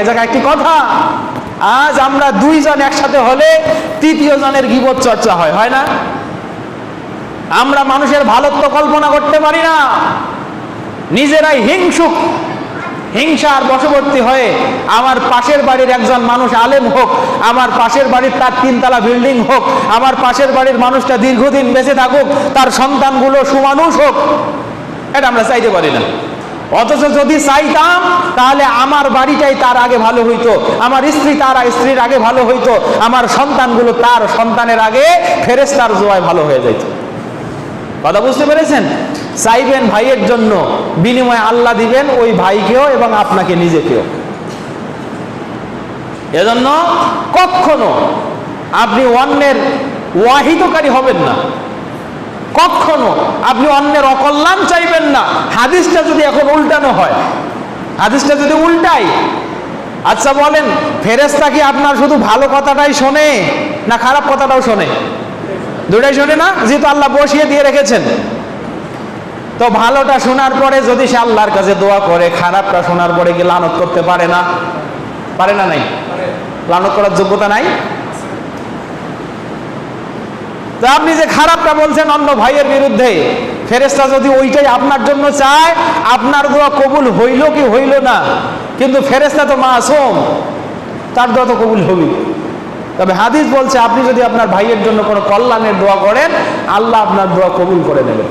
এ জায়গায় একটি কথা, আজ আমরা দুইজন একসাথে হলে তৃতীয় জনের গীবত চর্চা হয় না? আমরা মানুষের ভালোত্ব কল্পনা করতে পারি না, নিজেরাই হিংসুক, হিংসার বশবর্তী হয়ে আমার পাশের বাড়ির একজন মানুষ আলেম হোক, আমার পাশের বাড়ির তার 3 তলা বিল্ডিং হোক, আমার পাশের বাড়ির মানুষটা দীর্ঘদিন বেঁচে থাকুক, তার সন্তানগুলো সুমানুষ হোক, এটা আমরা চাইতে পারি না। অথচ যদি চাইতাম তাহলে আমার বাড়িটাই তার আগে ভালো হইতো, আমার স্ত্রী তার স্ত্রীর আগে ভালো হইতো, আমার সন্তানগুলো তার সন্তানের আগে ফেরেশতার জোয়ায় ভালো হয়ে যেত। কথা বুঝতে পেরেছেন? চাইবেন ভাইয়ের জন্য, বিনিময়ে আল্লাহ দিবেন ওই ভাইকেও এবং আপনাকে নিজেকেও। এজন্য কখনো আপনি অন্যের ওয়াহিদকারী হবেন না, কখনো আপনি অন্যের অকল্যাণ চাইবেন না। হাদিসটা যদি এখন উল্টানো হয়, হাদিসটা যদি উল্টাই, আচ্ছা বলেন ফেরেশতা কি আপনার শুধু ভালো কথাটাই শোনে না খারাপ কথাটাও শোনে? দুটাই শোনে না? যেহেতু আল্লাহ বসিয়ে দিয়ে রেখেছেন, তো ভালোটা শোনার পরে যদি সে আল্লাহর কাছে দোয়া করে, খারাপটা শোনার পরে কি লানত করতে পারে না? পারে না? নাই? লানত করার যোগ্যতা নাই? তো আপনি যে খারাপটা বলছেন অন্য ভাইয়ের বিরুদ্ধে, ফেরেশতা যদি ওইটাই আপনার জন্য চায়, আপনার দোয়া কবুল হইল কি হইল না, কিন্তু ফেরেশতা তো মাসুম, তার দোয়া তো কবুল হবে। তবে হাদিস বলছে আপনি যদি আপনার ভাইয়ের জন্য কোনো কল্যাণের দোয়া করেন, আল্লাহ আপনার দোয়া কবুল করে নেবেন।